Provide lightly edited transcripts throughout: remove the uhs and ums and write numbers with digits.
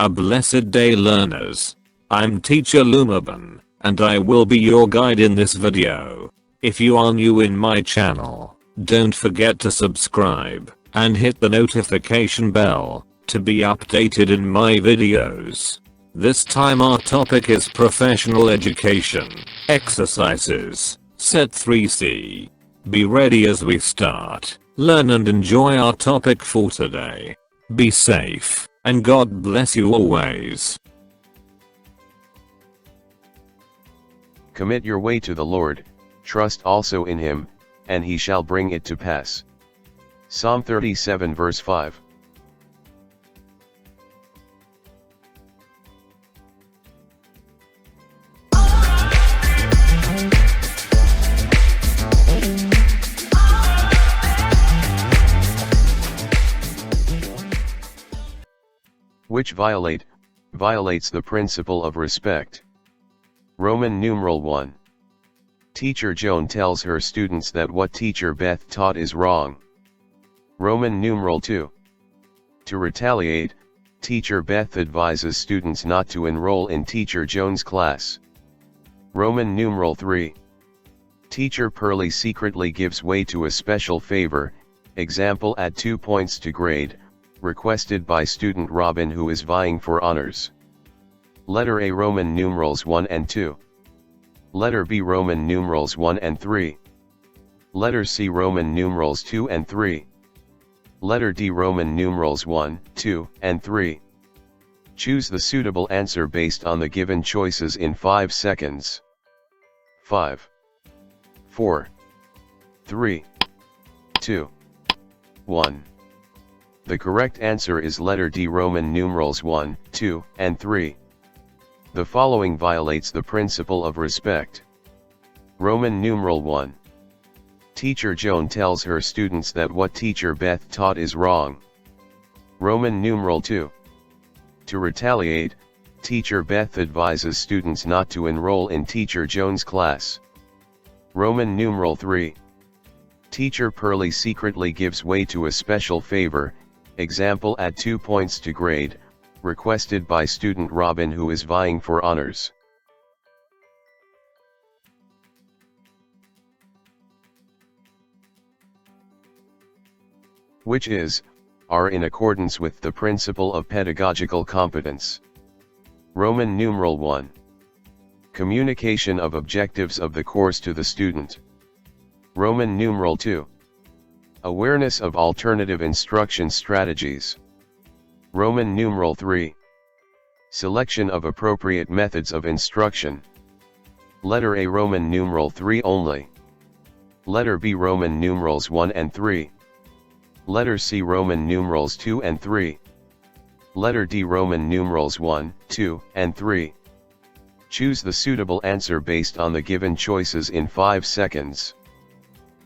A blessed day, learners. I'm Teacher Lumaban, and I will be your guide in this video. If you are new in my channel, don't forget to subscribe and hit the notification bell to be updated in my videos. This time our topic is professional education, exercises, set 3C. Be ready as we start. Learn and enjoy our topic for today. Be safe, and God bless you always. Commit your way to the Lord, trust also in him, and he shall bring it to pass. Psalm 37 verse 5. Which violates the principle of respect. Roman numeral 1. Teacher Joan tells her students that what Teacher Beth taught is wrong. Roman numeral 2. To retaliate, Teacher Beth advises students not to enroll in Teacher Joan's class. Roman numeral 3. Teacher Pearlie secretly gives way to a special favor, example add 2 points to grade, requested by student Robin who is vying for honors. Letter A Roman numerals 1 and 2. Letter B Roman numerals 1 and 3. Letter C Roman numerals 2 and 3. Letter D Roman numerals 1, 2, and 3. Choose the suitable answer based on the given choices in 5 seconds. 5, 4, 3, 2, 1. The correct answer is letter D Roman numerals 1, 2, and 3. The following violates the principle of respect. Roman numeral 1. Teacher Joan tells her students that what Teacher Beth taught is wrong. Roman numeral 2. To retaliate, Teacher Beth advises students not to enroll in Teacher Joan's class. Roman numeral 3. Teacher Pearlie secretly gives way to a special favor, example add 2 points to grade, requested by student Robin who is vying for honors. Which are in accordance with the principle of pedagogical competence. Roman numeral 1. Communication of objectives of the course to the student. Roman numeral 2. Awareness of alternative instruction strategies. Roman numeral 3. Selection of appropriate methods of instruction. Letter A Roman numeral 3 only. Letter B Roman numerals 1 and 3. Letter C Roman numerals 2 and 3. Letter D Roman numerals 1, 2, and 3. Choose the suitable answer based on the given choices in 5 seconds.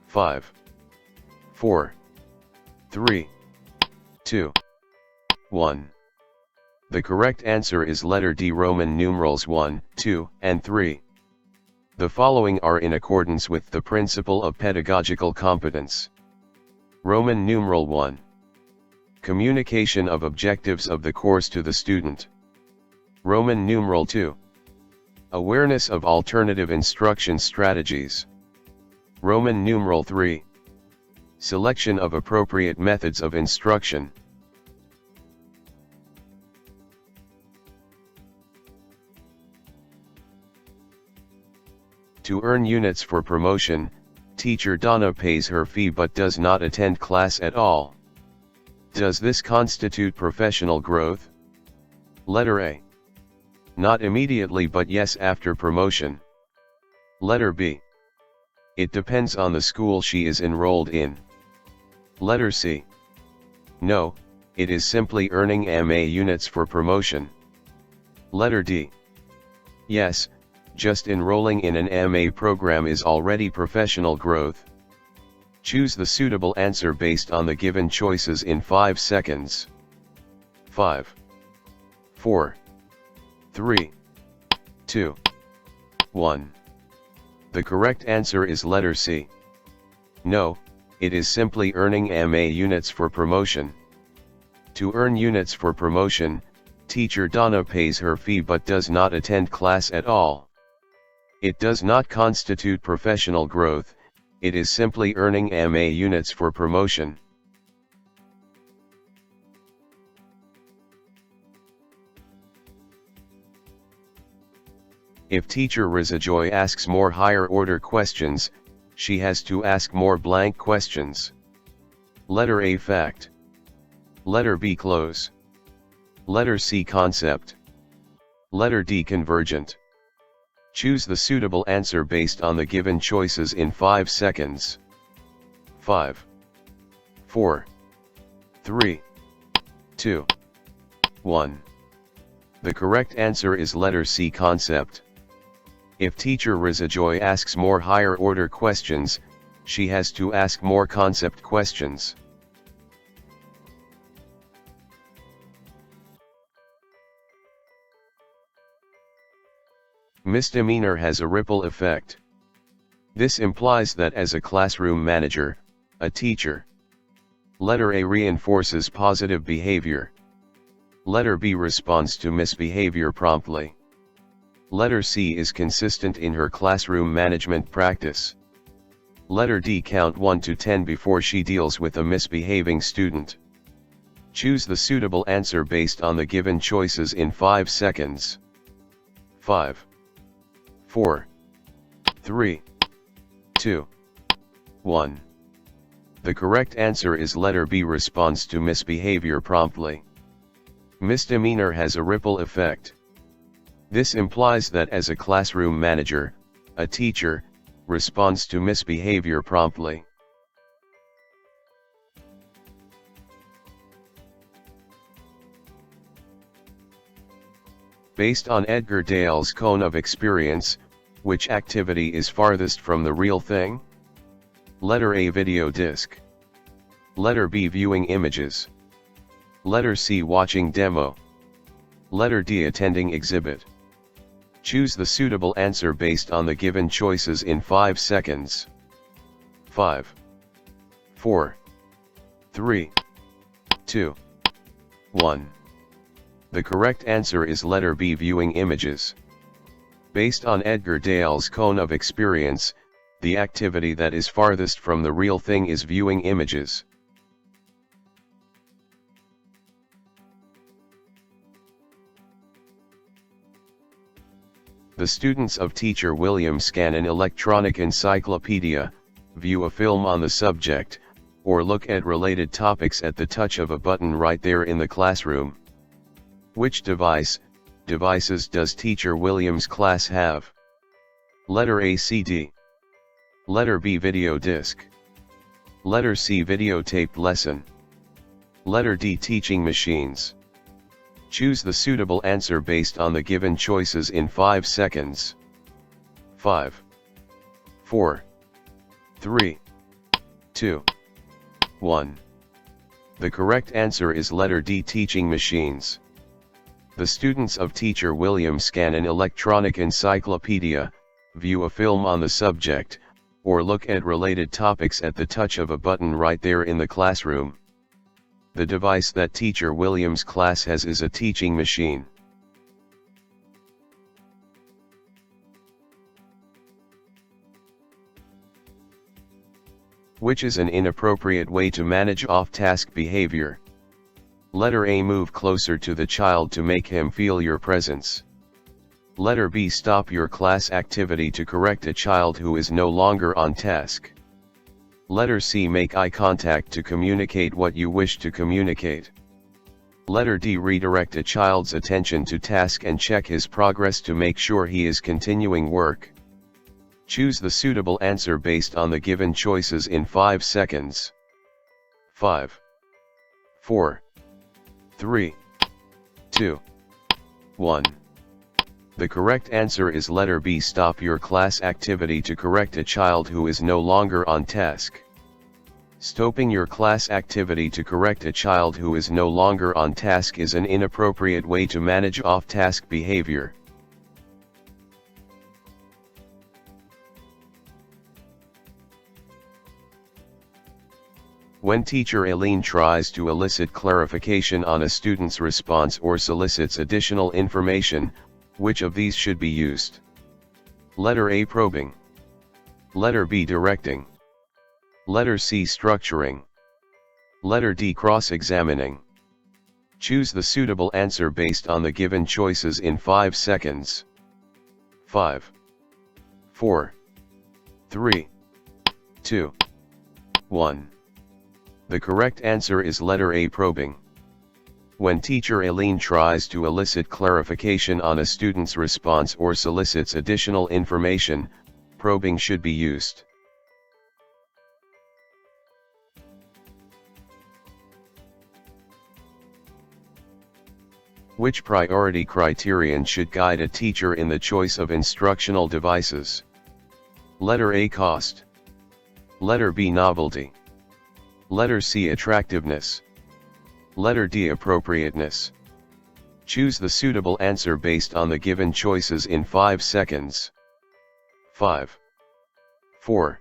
5, 4, 3, 2, 1. The correct answer is letter D Roman numerals 1, 2, and 3. The following are in accordance with the principle of pedagogical competence. Roman numeral 1. Communication of objectives of the course to the student. Roman numeral 2. Awareness of alternative instruction strategies. Roman numeral 3. Selection of appropriate methods of instruction. To earn units for promotion, Teacher Donna pays her fee but does not attend class at all. Does this constitute professional growth? Letter A. Not immediately but yes after promotion. Letter B. It depends on the school she is enrolled in. Letter C. No, it is simply earning MA units for promotion. Letter D. Yes, just enrolling in an MA program is already professional growth. Choose the suitable answer based on the given choices in 5 seconds. 5, 4, 3, 2, 1. The correct answer is letter C. No, it is simply earning MA units for promotion. To earn units for promotion, Teacher Donna pays her fee but does not attend class at all. It does not constitute professional growth, it is simply earning MA units for promotion. If teacher Rizajoy asks more higher order questions, she has to ask more blank questions. Letter A fact. Letter B close. Letter C concept. Letter D convergent. Choose the suitable answer based on the given choices in 5 seconds. 5, 4, 3, 2, 1. The correct answer is letter C concept. If teacher Rizajoy asks more higher order questions, she has to ask more concept questions. Misdemeanor has a ripple effect. This implies that as a classroom manager, a teacher. Letter A reinforces positive behavior. Letter B responds to misbehavior promptly. Letter C is consistent in her classroom management practice. Letter D count 1 to 10 before she deals with a misbehaving student. Choose the suitable answer based on the given choices in 5 seconds. 5, 4, 3, 2, 1. The correct answer is letter B responds to misbehavior promptly. Misdemeanor has a ripple effect. This implies that as a classroom manager, a teacher, responds to misbehavior promptly. Based on Edgar Dale's cone of experience, which activity is farthest from the real thing? Letter A video disc. Letter B viewing images. Letter C watching demo. Letter D attending exhibit. Choose the suitable answer based on the given choices in 5 seconds. 5, 4, 3, 2, 1. The correct answer is letter B viewing images. Based on Edgar Dale's cone of experience, the activity that is farthest from the real thing is viewing images. The students of Teacher William scan an electronic encyclopedia, view a film on the subject, or look at related topics at the touch of a button right there in the classroom. Which devices does Teacher William's class have? Letter A CD. Letter B video disc. Letter C videotaped lesson. Letter D teaching machines. Choose the suitable answer based on the given choices in 5 seconds. 5, 4, 3, 2, 1. The correct answer is letter D teaching machines. The students of Teacher William scan an electronic encyclopedia, view a film on the subject, or look at related topics at the touch of a button right there in the classroom. The device that Teacher William's class has is a teaching machine. Which is an inappropriate way to manage off-task behavior? Letter A move closer to the child to make him feel your presence. Letter B stop your class activity to correct a child who is no longer on task. Letter C make eye contact to communicate what you wish to communicate. Letter D redirect a child's attention to task and check his progress to make sure he is continuing work. Choose the suitable answer based on the given choices in 5 seconds. 5, 4, 3, 2, 1. The correct answer is letter B stop your class activity to correct a child who is no longer on task. Stopping your class activity to correct a child who is no longer on task is an inappropriate way to manage off-task behavior. When Teacher Aileen tries to elicit clarification on a student's response or solicits additional information, which of these should be used? Letter A, probing. Letter B, directing. Letter C, structuring. Letter D, cross-examining. Choose the suitable answer based on the given choices in 5 seconds. 5, 4, 3, 2, 1. The correct answer is letter A, probing. When Teacher Aileen tries to elicit clarification on a student's response or solicits additional information, probing should be used. Which priority criterion should guide a teacher in the choice of instructional devices? Letter A, cost. Letter B, novelty. Letter C, attractiveness. Letter D, appropriateness. Choose the suitable answer based on the given choices in 5 seconds. 5, 4,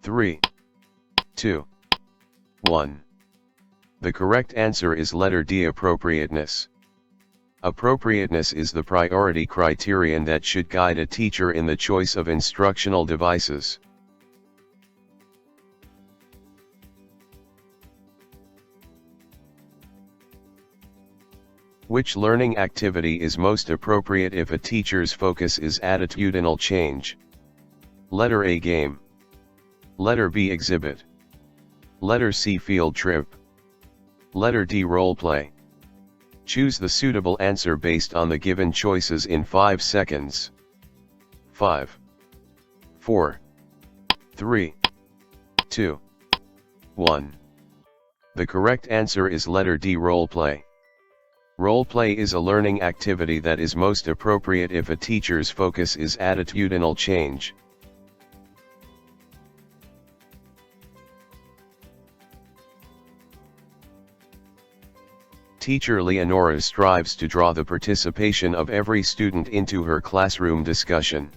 3, 2, 1. The correct answer is letter D, appropriateness. Appropriateness is the priority criterion that should guide a teacher in the choice of instructional devices. Which learning activity is most appropriate if a teacher's focus is attitudinal change? Letter A, game. Letter B, exhibit. Letter C, field trip. Letter D, role play. Choose the suitable answer based on the given choices in 5 seconds. 5, 4, 3, 2, 1. The correct answer is letter D, role play. Role play is a learning activity that is most appropriate if a teacher's focus is attitudinal change. Teacher Leonora strives to draw the participation of every student into her classroom discussion.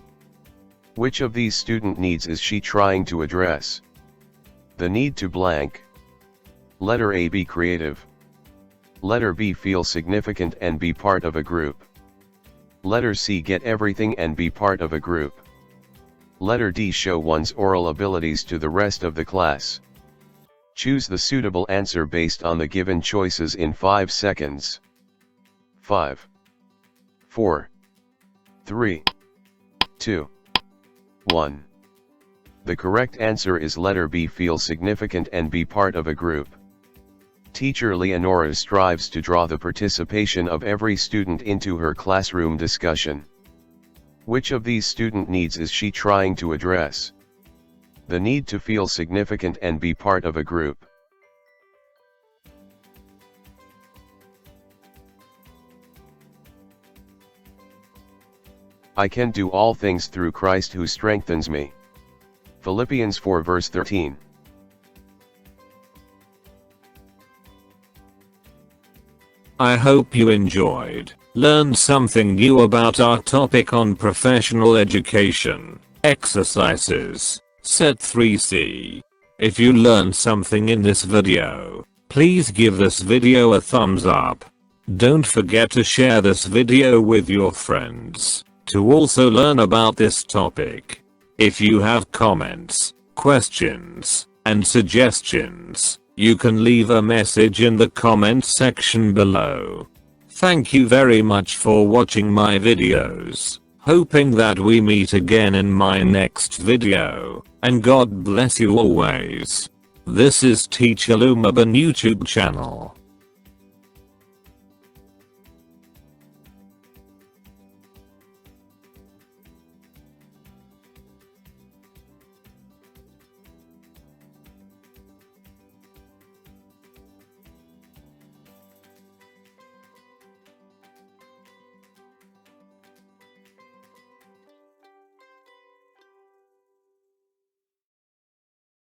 Which of these student needs is she trying to address? The need to blank. Letter A, be creative. Letter B, feel significant and be part of a group. Letter C, get everything and be part of a group. Letter D, show one's oral abilities to the rest of the class. Choose the suitable answer based on the given choices in 5 seconds. 5, 4, 3, 2, 1. The correct answer is letter B, feel significant and be part of a group. Teacher Leonora strives to draw the participation of every student into her classroom discussion. Which of these student needs is she trying to address? The need to feel significant and be part of a group. I can do all things through Christ who strengthens me. Philippians 4 verse 13. I hope you learned something new about our topic on professional education. Exercises. Set 3C. If you learned something in this video, please give this video a thumbs up. Don't forget to share this video with your friends to also learn about this topic. If you have comments, questions, and suggestions, you can leave a message in the comments section below. Thank you very much for watching my videos. Hoping that we meet again in my next video, and God bless you always. This is Teacher Lumaban YouTube channel.